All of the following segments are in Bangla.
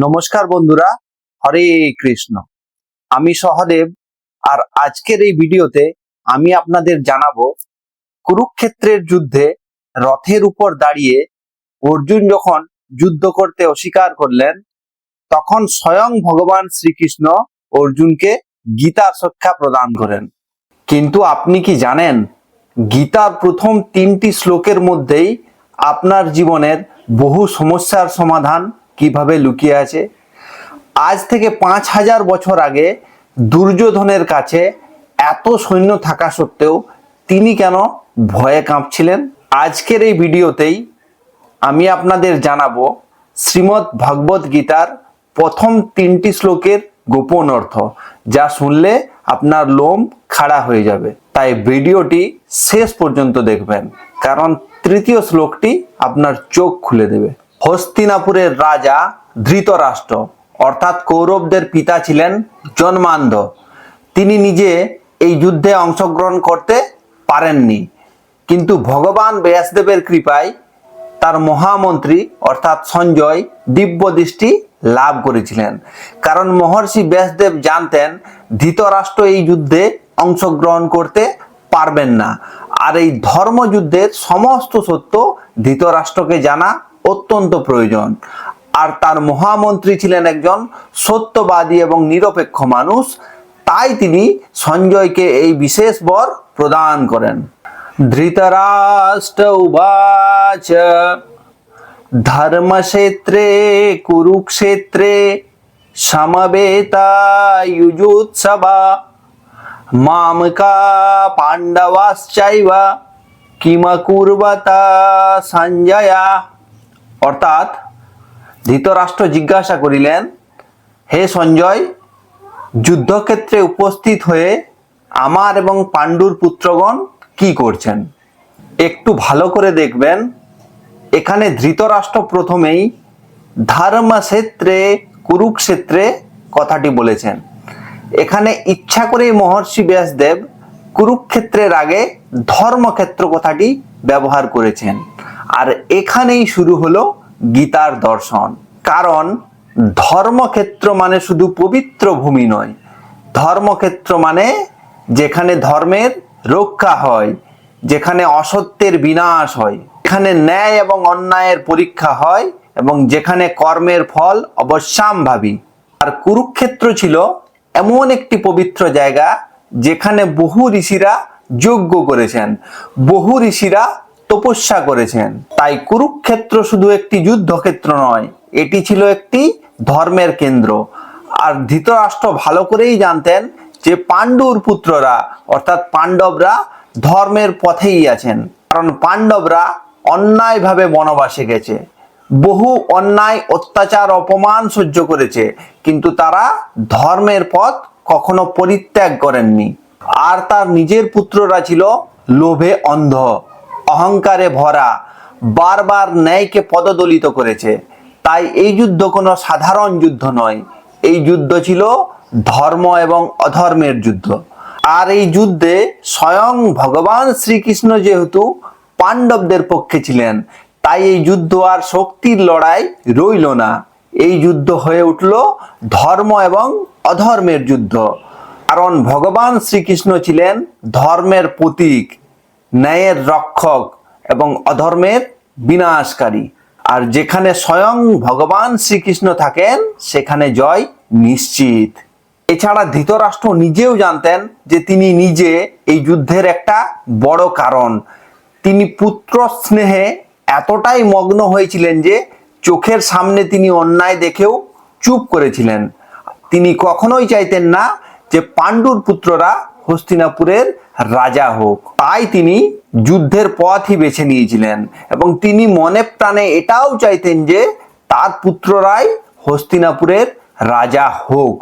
নমস্কার বন্ধুরা, হরে কৃষ্ণ। আমি সহদেব। আর আজকের এই ভিডিওতে আমি আপনাদের জানাবো কুরুক্ষেত্রের যুদ্ধে রথের উপর দাঁড়িয়ে অর্জুন যখন যুদ্ধ করতে অস্বীকার করলেন, তখন স্বয়ং ভগবান শ্রীকৃষ্ণ অর্জুনকে গীতার শিক্ষা প্রদান করেন। কিন্তু আপনি কি জানেন, গীতার প্রথম 3টি শ্লোকের মধ্যেই আপনার জীবনের বহু সমস্যার সমাধান কিভাবে লুকিয়ে আছে। আজ থেকে 5000 বছর আগে দুর্যোধনের কাছে এত সৈন্য থাকা সত্ত্বেও তিনি কেন ভয়ে কাঁপছিলেন? আজকের এই ভিডিওতেই আমি আপনাদের জানাবো শ্রীমদ্ ভগবত গীতার প্রথম 3টি শ্লোকের গোপন অর্থ, যা শুনলে আপনার লোম খাড়া হয়ে যাবে। তাই ভিডিওটি শেষ পর্যন্ত দেখবেন, কারণ তৃতীয় শ্লোকটি আপনার চোখ খুলে দেবে। হস্তিনাপুরের রাজা ধৃতরাষ্ট্র অর্থাৎ কৌরবদের পিতা ছিলেন জন্মান্ধ। তিনি নিজে এই যুদ্ধে অংশগ্রহণ করতে পারেননি, কিন্তু ভগবান ব্যাসদেবের কৃপায় তার মহামন্ত্রী অর্থাৎ সঞ্জয় দিব্য দৃষ্টি লাভ করেছিলেন। কারণ মহর্ষি ব্যাসদেব জানতেন ধৃতরাষ্ট্র এই যুদ্ধে অংশগ্রহণ করতে পারবেন না, আর এই ধর্মযুদ্ধের সমস্ত সত্য ধৃতরাষ্ট্রকে জানা অত্যন্ত প্রয়োজন। আর তার মহামন্ত্রী ছিলেন একজন সত্যবাদী এবং নিরপেক্ষ মানুষ, তাই তিনি সঞ্জয়কে এই বিশেষ বর প্রদান করেন। ধৃতরাষ্ট্র উবাচ ধর্মক্ষেত্রে কুরুক্ষেত্রে সমবেতাযুৎসবা মামকা পাণ্ডবাশ্চৈব কিমকুর্বত সঞ্জয়। অর্থাৎ ধৃতরাষ্ট্র জিজ্ঞাসা করিলেন, হে সঞ্জয়, যুদ্ধক্ষেত্রে উপস্থিত হয়ে আমার এবং পাণ্ডুর পুত্রগণ কি করছেন? একটু ভালো করে দেখবেন, এখানে ধৃতরাষ্ট্র প্রথমেই ধর্মক্ষেত্রে কুরুক্ষেত্রে কথাটি বলেছেন। এখানে ইচ্ছা করেই মহর্ষি ব্যাসদেব কুরুক্ষেত্রের আগে ধর্মক্ষেত্র কথাটি ব্যবহার করেছেন। আর এখানেই শুরু হলো গীতার দর্শন। কারণ ধর্মক্ষেত্র মানে শুধু পবিত্র ভূমি নয়, ধর্মক্ষেত্র মানে যেখানে ধর্মের রক্ষা হয়, যেখানে অসত্যের বিনাশ হয়, যেখানে ন্যায় এবং অন্যায়ের পরীক্ষা হয় এবং যেখানে কর্মের ফল অবশ্যম্ভাবী। আর কুরুক্ষেত্র ছিল এমন একটি পবিত্র জায়গা যেখানে বহু ঋষিরা যজ্ঞ করেছেন, বহু ঋষিরা তপস্যা করেছেন। তাই কুরুক্ষেত্র শুধু একটি যুদ্ধক্ষেত্র নয়, এটি ছিল একটি ধর্মের কেন্দ্র। আর ধৃতরাষ্ট্র ভালো করেই জানতেন যে পাণ্ডুর পুত্ররা অর্থাৎ পাণ্ডবরা ধর্মের পথেই আছেন। কারণ পাণ্ডবরা অন্যায়ভাবে বনবাসে গেছে, বহু অন্যায় অত্যাচার অপমান সহ্য করেছে, কিন্তু তারা ধর্মের পথ কখনো পরিত্যাগ করেননি। আর তার নিজের পুত্ররা ছিল লোভে অন্ধ, অহংকারে ভরা, বারবার ন্যায়কে পদদলিত করেছে। তাই এই যুদ্ধ কোনো সাধারণ যুদ্ধ নয়, এই যুদ্ধ ছিল ধর্ম এবং অধর্মের যুদ্ধ। আর এই যুদ্ধে স্বয়ং ভগবান শ্রীকৃষ্ণ যেহেতু পাণ্ডবদের পক্ষে ছিলেন, তাই এই যুদ্ধ আর শক্তির লড়াই রইল না, এই যুদ্ধ হয়ে উঠল ধর্ম এবং অধর্মের যুদ্ধ। কারণ ভগবান শ্রীকৃষ্ণ ছিলেন ধর্মের প্রতীক, ন্যায়ের রক্ষক এবং অধর্মের বিনাশকারী। আর যেখানে স্বয়ং ভগবান শ্রীকৃষ্ণ থাকেন সেখানে জয় নিশ্চিত। এছাড়া ধৃতরাষ্ট্র নিজেও জানতেন যে তিনি নিজে এই যুদ্ধের একটা বড় কারণ। তিনি পুত্র স্নেহে এতটাই মগ্ন হয়েছিলেন যে চোখের সামনে তিনি অন্যায় দেখেও চুপ করেছিলেন। তিনি কখনোই চাইতেন না যে পাণ্ডুর পুত্ররা হস্তিনাপুরের রাজা হোক। তাই তিনি যুদ্ধের পথই বেছে নিয়েছিলেন এবং তিনি মনে প্রাণে এটাও চাইতেন যে তার পুত্ররাই হস্তিনাপুরের রাজা হোক।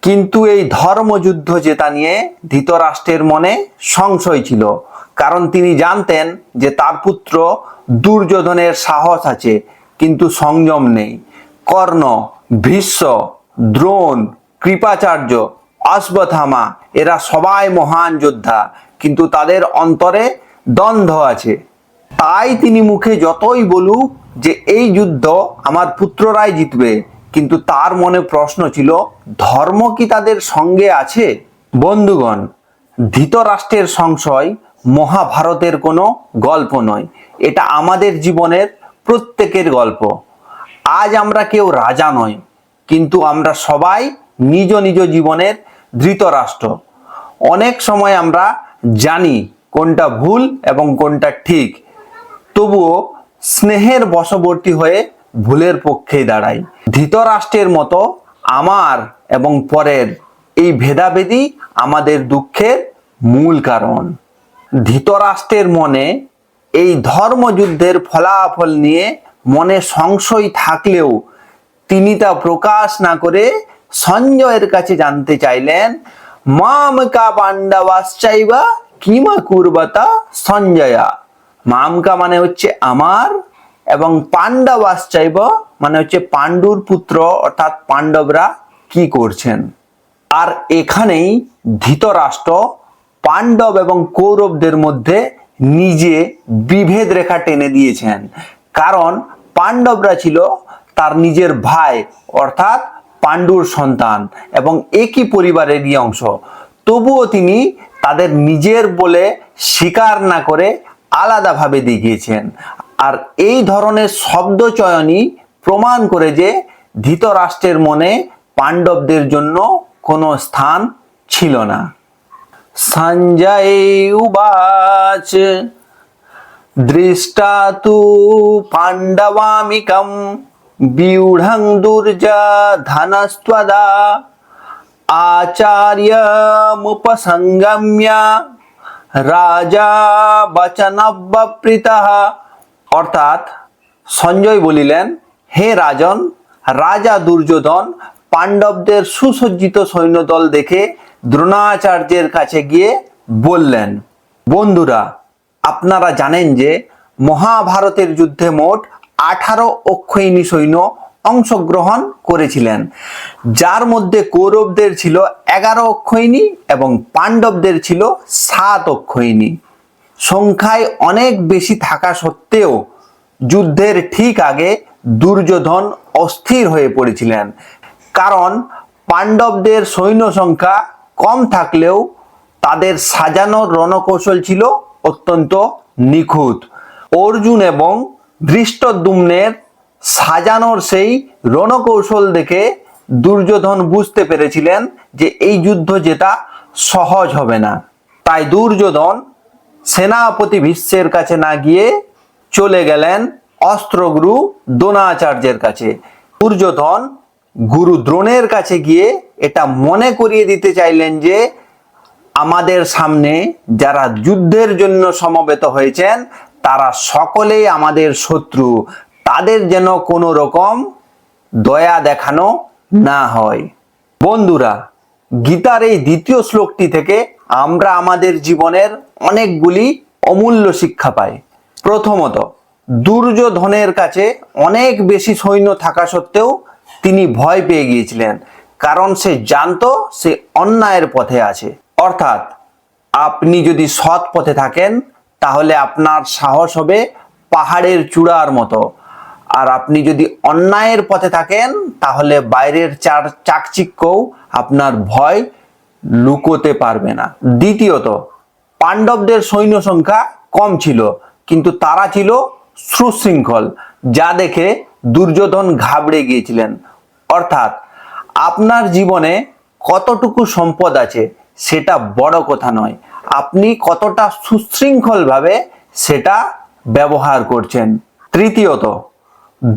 কিন্তু এই ধর্মযুদ্ধ জেতা নিয়ে ধৃতরাষ্ট্রের মনে সংশয় ছিল। কারণ তিনি জানতেন যে তার পুত্র দুর্যোধনের সাহস আছে, কিন্তু সংযম নেই। কর্ণ, ভীষ্ম, দ্রোণ, কৃপাচার্য, অশ্বত্থামা এরা সবাই মহান যোদ্ধা, কিন্তু তাদের অন্তরে দ্বন্দ্ব আছে। তাই তিনি মুখে যতই বলুক যে এই যুদ্ধ আমার পুত্ররাই জিতবে, কিন্তু তার মনে প্রশ্ন ছিল, ধর্ম কি তাদের সঙ্গে আছে? বন্ধুগণ, ধৃতরাষ্ট্রের সংশয় মহাভারতের কোনো গল্প নয়, এটা আমাদের জীবনের প্রত্যেকের গল্প। আজ আমরা কেউ রাজা নয়, কিন্তু আমরা সবাই নিজ নিজ জীবনের ধৃতরাষ্ট্র। অনেক সময় আমরা জানি কোনটা ভুল এবং কোনটা ঠিক, তবুও স্নেহের বশবর্তী হয়ে ভুলের পক্ষেই দাঁড়াই। ধৃতরাষ্ট্রের মতো আমার এবং পরের এই ভেদাভেদই আমাদের দুঃখের মূল কারণ। ধৃতরাষ্ট্রের মনে এই ধর্মযুদ্ধের ফলাফল নিয়ে মনে সংশয় থাকলেও তিনি তা প্রকাশ না করে সঞ্জয়ের কাছে জানতে চাইলেন, মাম কা পাণ্ডবাশ্চাইবা কিমা কুর্বতা সঞ্জয়া। মামকা মানে হচ্ছে আমার, এবং পাণ্ডবাশ্চাইবা মানে হচ্ছে পাণ্ডুর পুত্র অর্থাৎ পাণ্ডবরা কি করছেন। আর এখানেই ধৃতরাষ্ট্র পাণ্ডব এবং কৌরবদের মধ্যে নিজে বিভেদ রেখা টেনে দিয়েছেন, কারণ পাণ্ডবরা ছিল তার নিজের ভাই অর্থাৎ পাণ্ডুর সন্তান এবং একই পরিবারেরই অংশ। তবুও তিনি তাদের নিজের বলে স্বীকার না করে আলাদাভাবে দেখিয়েছেন। আর এই ধরনের শব্দ চয়নই প্রমাণ করে যে ধৃতরাষ্ট্রের মনে পাণ্ডবদের জন্য কোনো স্থান ছিল না। সঞ্জয় উবাচ দৃষ্টা তু পাণ্ডবামিকম বিউঢ়ং দুর্যোধনস্ত্বদা আচার্যমুপসংগম্য রাজা বচনবপ্রীতঃ। অর্থাৎ সঞ্জয় বলিলেন, হে রাজন, রাজা দুর্যোধন পাণ্ডবদের সুসজ্জিত সৈন্যদল দেখে দ্রোণাচার্যের কাছে গিয়ে বললেন, বন্ধুরা, আপনারা জানেন যে মহাভারতের যুদ্ধে মোট 18 অক্ষৌহিণী সৈন্য অংশগ্রহণ করেছিলেন, যার মধ্যে কৌরবদের ছিল 11 অক্ষৌহিণী এবং পাণ্ডবদের ছিল 7 অক্ষৌহিণী। সংখ্যায় অনেক বেশি থাকা সত্ত্বেও যুদ্ধের ঠিক আগে দুর্যোধন অস্থির হয়ে পড়েছিলেন, কারণ পাণ্ডবদের সৈন্য সংখ্যা কম থাকলেও তাদের সাজানোর রণকৌশল ছিল অত্যন্ত নিখুঁত। অর্জুন এবং ধৃষ্টদ্যুম্নের সাজানোর সেই রণকৌশল দেখে দুর্যোধন বুঝতে পেরেছিলেন যে এই যুদ্ধ জেতা সহজ হবে না। তাই দুর্যোধন সেনাপতি ভীষ্মের কাছে না গিয়ে চলে গেলেন অস্ত্রগুরু দ্রোণাচার্যের কাছে। দুর্যোধন গুরু দ্রোণের কাছে গিয়ে এটা মনে করিয়ে দিতে চাইলেন যে আমাদের সামনে যারা যুদ্ধের জন্য সমবেত হয়েছেন তারা সকলেই আমাদের শত্রু, তাদের যেন কোনো রকম দয়া দেখানো না হয়। বন্ধুরা, গীতার এই দ্বিতীয় শ্লোকটি থেকে আমরা আমাদের জীবনের অনেকগুলি অমূল্য শিক্ষা পাই। প্রথমত, দুর্যোধনের কাছে অনেক বেশি সৈন্য থাকা সত্ত্বেও তিনি ভয় পেয়ে গিয়েছিলেন, কারণ সে জানতো সে অন্যায়ের পথে আছে। অর্থাৎ আপনি যদি সৎ পথে থাকেন তাহলে আপনার সাহস হবে পাহাড়ের চূড়ার মতো, আর আপনি যদি অন্যায়ের পথে থাকেন তাহলে বাইরের চাকচিক্যও আপনার ভয় লুকোতে পারবে না। দ্বিতীয়ত, পাণ্ডবদের সৈন্য সংখ্যা কম ছিল, কিন্তু তারা ছিল সুশৃঙ্খল, যা দেখে দুর্যোধন ঘাবড়ে গিয়েছিলেন। অর্থাৎ আপনার জীবনে কতটুকু সম্পদ আছে সেটা বড় কথা নয়, আপনি কতটা সুশৃঙ্খলভাবে সেটা ব্যবহার করছেন। তৃতীয়ত,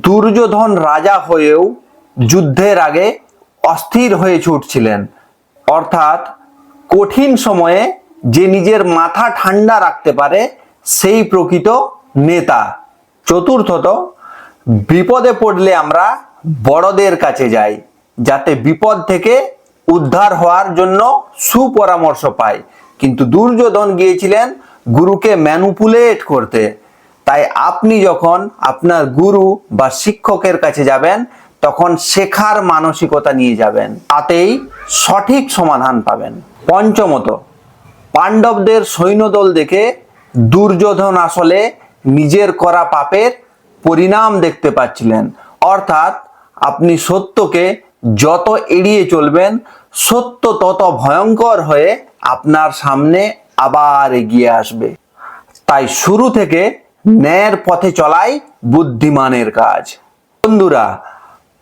দুর্যোধন রাজা হয়েও যুদ্ধের আগে অস্থির হয়ে ছুটছিলেন, অর্থাৎ কঠিন সময়ে যে নিজের মাথা ঠান্ডা রাখতে পারে সেই প্রকৃত নেতা। চতুর্থত, বিপদে পড়লে আমরা বড়দের কাছে যাই যাতে বিপদ থেকে উদ্ধার হওয়ার জন্য সুপরামর্শ পাই, কিন্তু দুর্যোধন গিয়েছিলেন গুরুকে ম্যানুপুলেট করতে। তাই আপনি যখন আপনার গুরু বা শিক্ষকের কাছে যাবেন তখন শেখার মানসিকতা নিয়ে যাবেন, তাতেই সঠিক সমাধান পাবেন। পঞ্চমত, পাণ্ডবদের সৈন্যদল দেখে দুর্যোধন আসলে নিজের করা পাপের পরিণাম দেখতে পাচ্ছিলেন। অর্থাৎ আপনি সত্যকে যত এড়িয়ে চলবেন, সত্য তত ভয়ঙ্কর হয়ে আপনার সামনে আবার এগিয়ে আসবে। তাই শুরু থেকে ন্যায়ের পথে চলাই বুদ্ধিমানের কাজ। বন্ধুরা,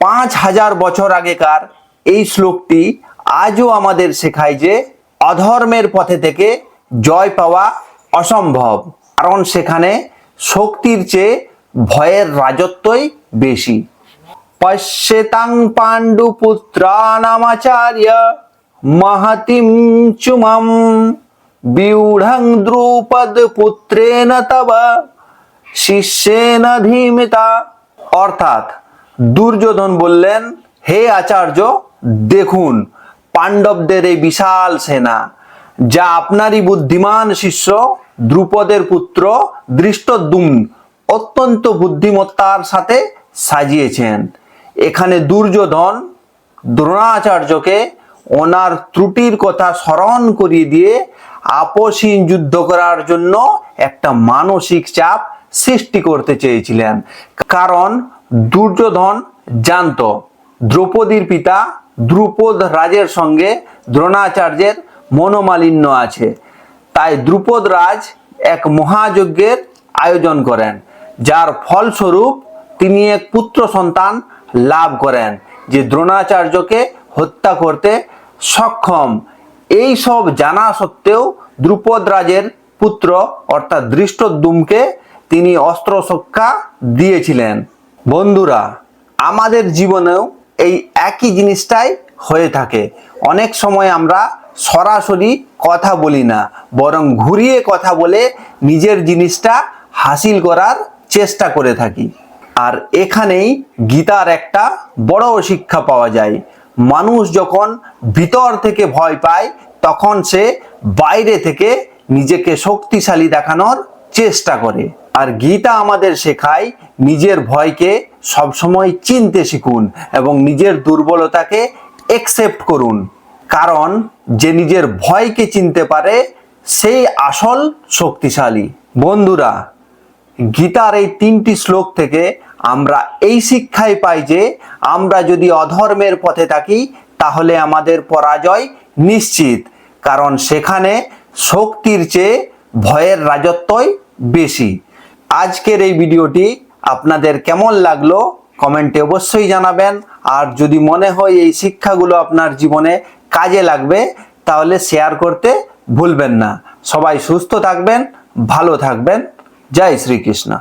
5000 বছর আগেকার এই শ্লোকটি আজও আমাদের শেখায় যে অধর্মের পথে থেকে জয় পাওয়া অসম্ভব, কারণ সেখানে শক্তির চেয়ে ভয়ের রাজত্বই বেশি। পশ্যেতাং পাণ্ডুপুত্রানামাচার্য মহতিম চুমম বিউঢ়ং দ্রুপদ পুত্রেণ তব শিষ্যেন ধীমিতা। অর্থাৎ দুর্যোধন বললেন, হে আচার্য, দেখুন পাণ্ডবদের এই বিশাল সেনা, যা আপনারই বুদ্ধিমান শিষ্য দ্রুপদের পুত্র ধৃষ্টদ্যুম্ন অত্যন্ত বুদ্ধিমত্তার সাথে সাজিয়েছেন। এখানে দুর্যোধন দ্রোণাচার্যকে ওনার ত্রুটির কথা স্মরণ করিয়ে দিয়ে আপসহীন যুদ্ধ করার জন্য একটা মানসিক চাপ সৃষ্টি করতে চেয়েছিলেন, কারণ দুর্যোধন জানত দ্রৌপদীর পিতা দ্রুপদ রাজের সঙ্গে দ্রোণাচার্যের মনোমালিন্য আছে। তাই দ্রুপদ রাজ এক মহাযজ্ঞের আয়োজন করেন, যার ফলস্বরূপ তিনি এক পুত্র সন্তান লাভ করেন, যে দ্রোণাচার্যকে হত্যা করতে সক্ষম। এই সব জানা সত্ত্বেও দ্রুপদ রাজের পুত্র অর্থাৎ ধৃষ্টদ্যুম্নকে তিনি অস্ত্রশিক্ষা দিয়েছিলেন। বন্ধুরা, আমাদের জীবনেও এই একই জিনিসটাই হয়ে থাকে। অনেক সময় আমরা সরাসরি কথা বলি না, বরং ঘুরিয়ে কথা বলে নিজের জিনিসটা হাসিল করার চেষ্টা করে থাকি। আর এখানেই গীতার একটা বড় শিক্ষা পাওয়া যায়। মানুষ যখন ভিতর থেকে ভয় পায়, তখন সে বাইরে থেকে নিজেকে শক্তিশালী দেখানোর চেষ্টা করে। আর গীতা আমাদের শেখায় নিজের ভয়কে সবসময় চিনতে শিখুন এবং নিজের দুর্বলতাকে অ্যাকসেপ্ট করুন, কারণ যে নিজের ভয়কে চিনতে পারে সেই আসল শক্তিশালী। বন্ধুরা, গীতার এই 3টি শ্লোক থেকে আমরা এই শিক্ষাই পাই যে আমরা যদি অধর্মের পথে থাকি তাহলে আমাদের পরাজয় নিশ্চিত, কারণ সেখানে শক্তির চেয়ে ভয়ের রাজত্বই বেশি। আজকের এই ভিডিওটি আপনাদের কেমন লাগলো কমেন্টে অবশ্যই জানাবেন। আর যদি মনে হয় এই শিক্ষাগুলো আপনার জীবনে কাজে লাগবে, তাহলে শেয়ার করতে ভুলবেন না। সবাই সুস্থ থাকবেন, ভালো থাকবেন। জয় শ্রীকৃষ্ণ।